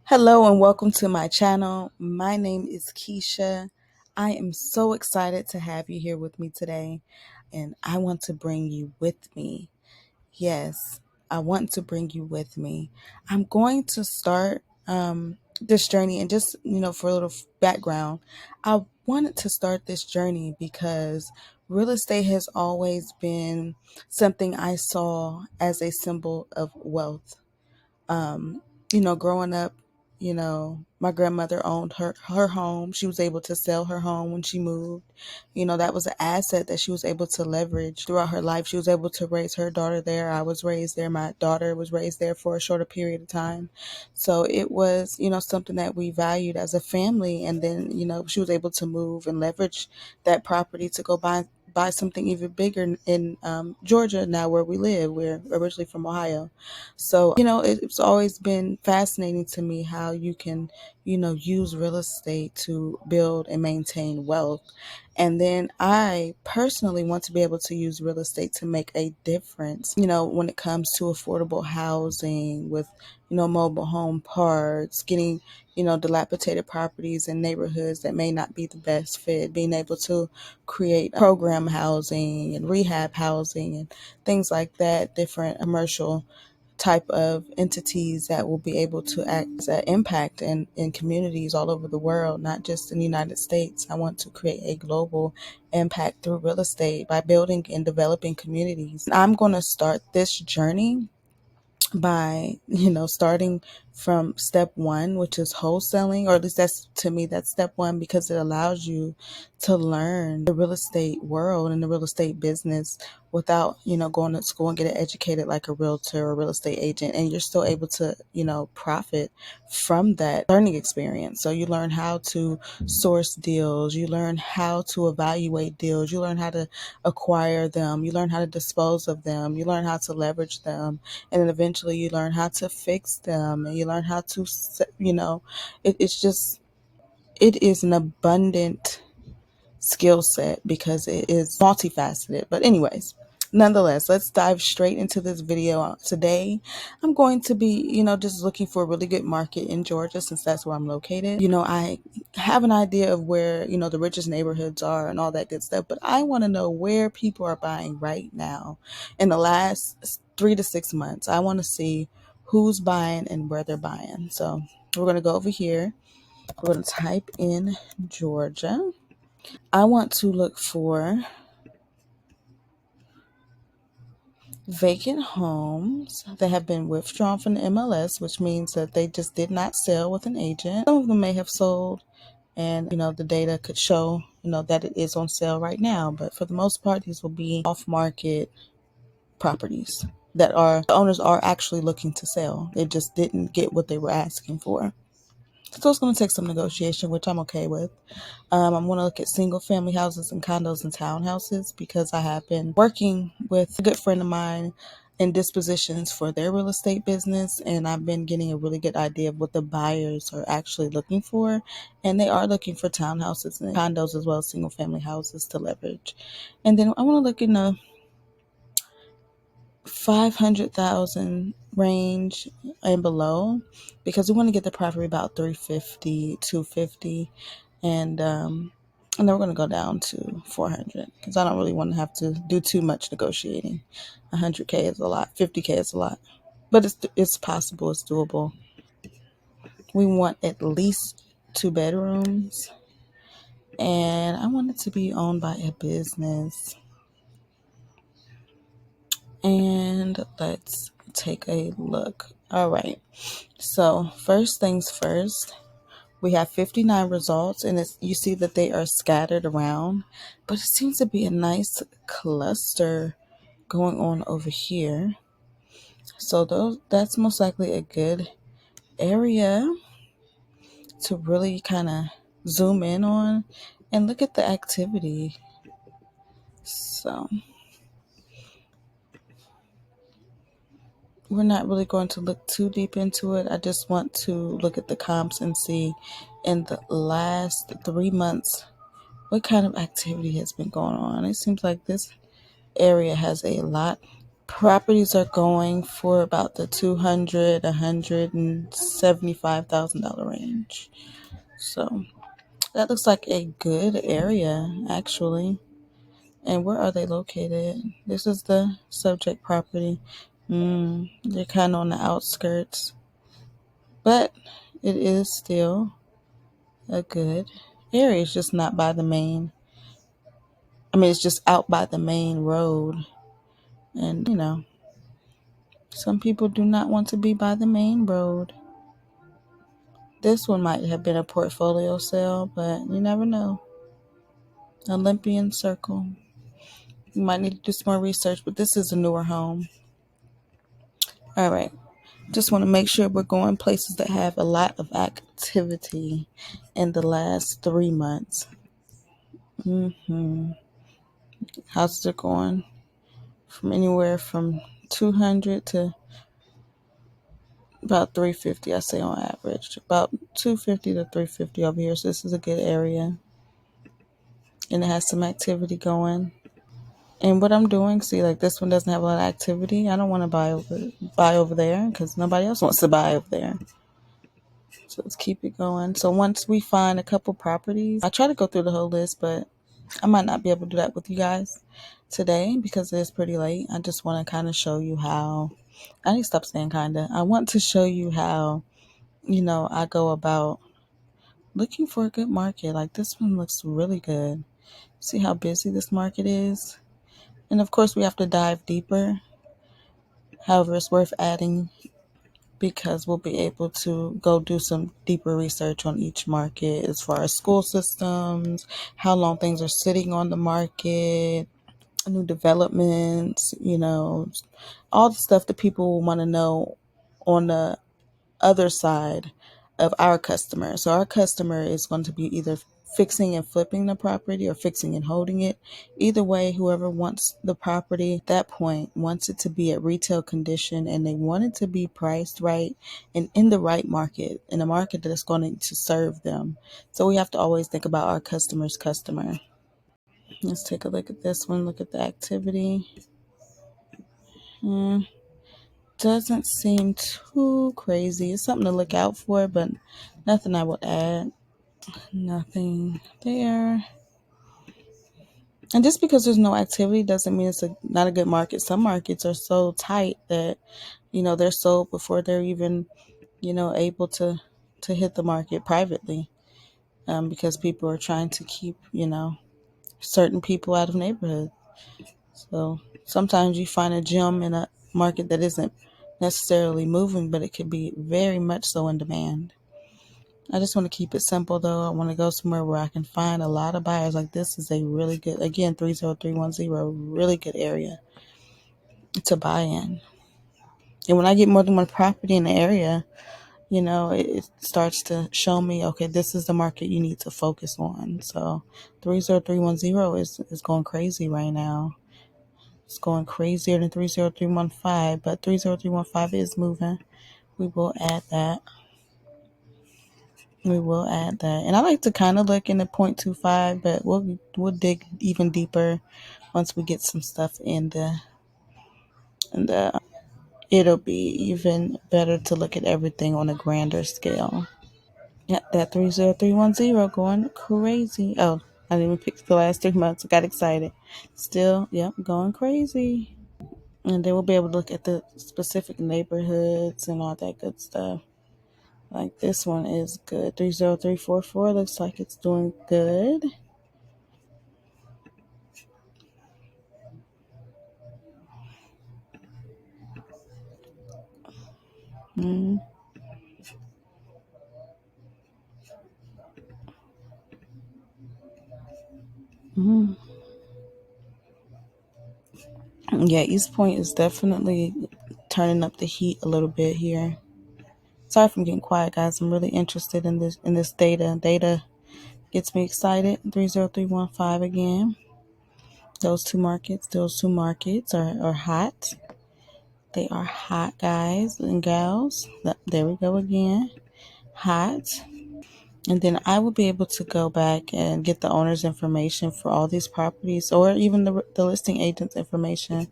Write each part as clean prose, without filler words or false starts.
Hello and welcome to my channel. My name is Keisha. I am so excited to have you here with me today, and I want to bring you with me. Yes, I want to bring you with me. I'm going to start this journey, and just for a little background, I wanted to start this journey because real estate has always been something I saw as a symbol of wealth. um, growing up, my grandmother owned her home. She was able to sell her home when she moved. That was an asset that she was able to leverage throughout her life. She was able to raise her daughter there. I was raised there. My daughter was raised there for a shorter period of time. So it was, something that we valued as a family. And then, she was able to move and leverage that property to go buy something even bigger in Georgia, now where we live. We're originally from Ohio. So, it's always been fascinating to me how you can, use real estate to build and maintain wealth. And then I personally want to be able to use real estate to make a difference, when it comes to affordable housing with, mobile home parks, getting, dilapidated properties in neighborhoods that may not be the best fit, being able to create program housing and rehab housing and things like that, different commercial type of entities that will be able to act as an impact in communities all over the world, not just in the United States. I want to create a global impact through real estate by building and developing communities. I'm going to start this journey by starting from step one, which is wholesaling, or at least that's, to me, that's step one, because it allows you to learn the real estate world and the real estate business without going to school and getting educated like a realtor or real estate agent, and you're still able to profit from that learning experience. So you learn how to source deals, you learn how to evaluate deals, you learn how to acquire them, you learn how to dispose of them, you learn how to leverage them, and then eventually you learn how to fix them, and you learn how to it's just, it is an abundant skill set because it is multifaceted. But anyways, nonetheless, let's dive straight into this video. Today I'm going to be just looking for a really good market in Georgia, since that's where I'm located. I have an idea of where the richest neighborhoods are and all that good stuff, but I want to know where people are buying right now in the last 3 to 6 months. I want to see who's buying and where they're buying. So we're going to go over here. We're going to type in Georgia. I want to look for vacant homes that have been withdrawn from the MLS, which means that they just did not sell with an agent. Some of them may have sold, and the data could show that it is on sale right now, but for the most part these will be off market properties that are, the owners are actually looking to sell. They just didn't get what they were asking for. So it's going to take some negotiation, which I'm okay with. I'm going to look at single family houses and condos and townhouses, because I have been working with a good friend of mine in dispositions for their real estate business, and I've been getting a really good idea of what the buyers are actually looking for. And they are looking for townhouses and condos as well as single family houses to leverage. And then I want to look in the 500,000 range and below, because we want to get the property about 350, 250, and then we're going to go down to 400, because I don't really want to have to do too much negotiating. 100K is a lot, 50K is a lot, but it's possible, it's doable. We want at least 2 bedrooms, and I want it to be owned by a business. And let's take a look. All right. So first things first, we have 59 results, and you see that they are scattered around, but it seems to be a nice cluster going on over here. So that's most likely a good area to really kind of zoom in on and look at the activity. So we're not really going to look too deep into it. I just want to look at the comps and see in the last 3 months what kind of activity has been going on. It seems like this area has a lot Properties are going for about the $175,000 range. So that looks like a good area, actually. And where are they located? This is the subject property. They're kind of on the outskirts, but it is still a good area. It's just not by the main. It's just out by the main road. And, some people do not want to be by the main road. This one might have been a portfolio sale, but you never know. Olympian Circle. You might need to do some more research, but this is a newer home. All right. Just want to make sure we're going places that have a lot of activity in the last 3 months. How's it going? From anywhere from 200 to about 350, I say on average. About 250 to 350 over here. So this is a good area. And it has some activity going. And what I'm doing, see, like this one doesn't have a lot of activity. I don't want to buy over there because nobody else wants to buy over there. So let's keep it going. So once we find a couple properties, I try to go through the whole list, but I might not be able to do that with you guys today because it is pretty late. I just want to kind of show you how, I need to stop saying kind of. I want to show you how, I go about looking for a good market. Like this one looks really good. See how busy this market is? And of course we have to dive deeper. However, it's worth adding because we'll be able to go do some deeper research on each market as far as school systems, how long things are sitting on the market, new developments, all the stuff that people want to know on the other side of our customer. So our customer is going to be either fixing and flipping the property or fixing and holding it. Either way, whoever wants the property at that point wants it to be at retail condition and they want it to be priced right and in the right market, in a market that is going to serve them. So we have to always think about our customer's customer. Let's take a look at this one. Look at the activity. Doesn't seem too crazy. It's something to look out for, but nothing I would add. Nothing there. And just because there's no activity doesn't mean it's not a good market. Some markets are so tight that, they're sold before they're even, able to hit the market privately, because people are trying to keep, certain people out of neighborhoods. So sometimes you find a gem in a market that isn't necessarily moving, but it could be very much so in demand. I just want to keep it simple though. I want to go somewhere where I can find a lot of buyers. Like this is a really good, again, 30310, really good area to buy in. And when I get more than one property in the area, it starts to show me, okay, this is the market you need to focus on. So 30310 is going crazy right now. It's going crazier than 30315, but 30315 is moving. We will add that. And I like to kind of look in the 0.25, but we'll dig even deeper once we get some stuff in the it'll be even better to look at everything on a grander scale. Yeah, that 30310 going crazy. Oh, I didn't even pick the last 3 months. I got excited. Still, yep, going crazy. And then we'll be able to look at the specific neighborhoods and all that good stuff. Like this one is good. 30344 looks like it's doing good. Mm-hmm. Yeah, East Point is definitely turning up the heat a little bit here. Sorry if I'm getting quiet, guys. I'm really interested in this data. Data gets me excited. 30315 again. Those two markets are hot. They are hot, guys and gals. There we go again. Hot. And then I will be able to go back and get the owner's information for all these properties, or even the listing agent's information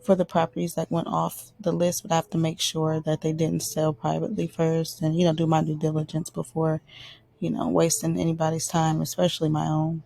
for the properties that went off the list. But I have to make sure that they didn't sell privately first, and do my due diligence before wasting anybody's time, especially my own.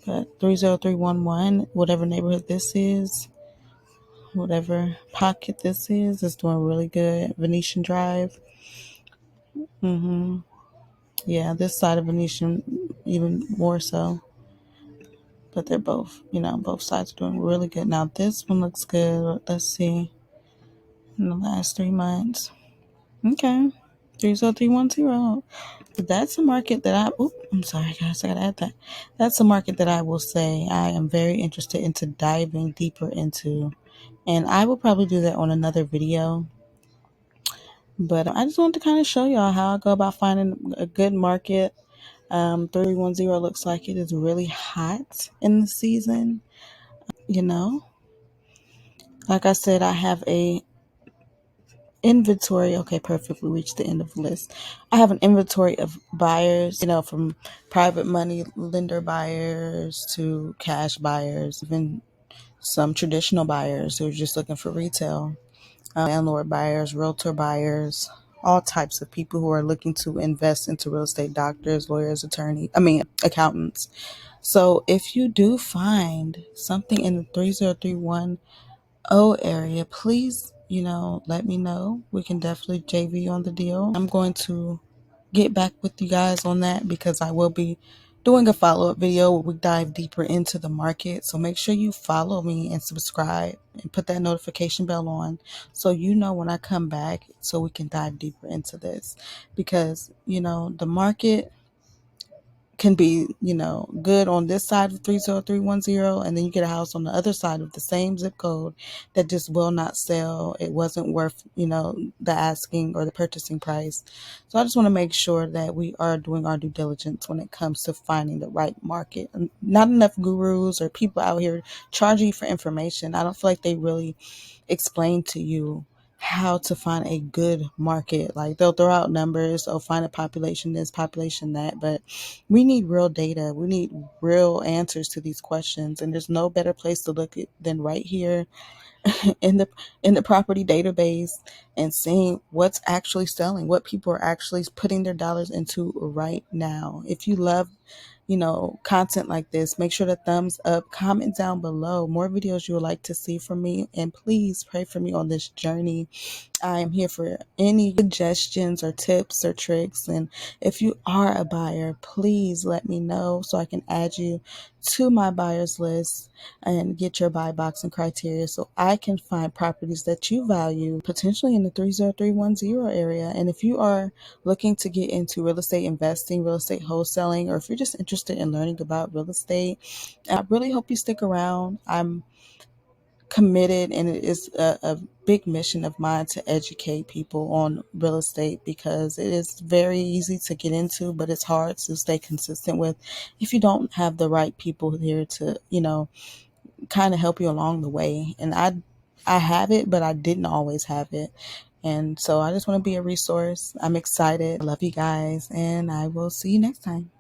But 30311, whatever neighborhood this is, whatever pocket this is doing really good. Venetian Drive. Yeah, this side of Venetian even more so. But they're both, both sides are doing really good. Now this one looks good. Let's see. In the last 3 months. Okay. 30310. That's a market that I'm sorry guys, I gotta add that. That's a market that I will say I am very interested into diving deeper into. And I will probably do that on another video. But I just wanted to kind of show y'all how I go about finding a good market. 310 looks like it is really hot in the season. You know, like I said, I have a inventory. Okay, perfect. We reached the end of the list. I have an inventory of buyers, from private money lender buyers to cash buyers, even some traditional buyers who are just looking for retail, landlord buyers, realtor buyers, all types of people who are looking to invest into real estate, doctors, lawyers, accountants. So if you do find something in the 3031 area, please, let me know. We can definitely JV on the deal. I'm going to get back with you guys on that because I will be doing a follow-up video where we dive deeper into the market. So make sure you follow me and subscribe and put that notification bell on so you know when I come back so we can dive deeper into this. Because, the market can be, good on this side of 30310, and then you get a house on the other side of the same zip code that just will not sell. It wasn't worth, the asking or the purchasing price. So I just want to make sure that we are doing our due diligence when it comes to finding the right market. And not enough gurus or people out here charging you for information. I don't feel like they really explain to you how to find a good market. Like they'll throw out numbers, or find a population this, population that, but we need real data. We need real answers to these questions, and there's no better place to look at than right here in the property database and seeing what's actually selling, what people are actually putting their dollars into right now. If you love content like this, make sure to thumbs up, comment down below more videos you would like to see from me, and please pray for me on this journey. I am here for any suggestions or tips or tricks. And if you are a buyer, please let me know so I can add you to my buyers list and get your buy box and criteria so I can find properties that you value, potentially in the 30310 area. And if you are looking to get into real estate investing, real estate wholesaling, or if you're just interested in learning about real estate, I really hope you stick around. I'm committed, and it is a big mission of mine to educate people on real estate because it is very easy to get into, but it's hard to stay consistent with if you don't have the right people here to, kind of help you along the way. And I have it, but I didn't always have it. And so I just want to be a resource. I'm excited. I love you guys, and I will see you next time.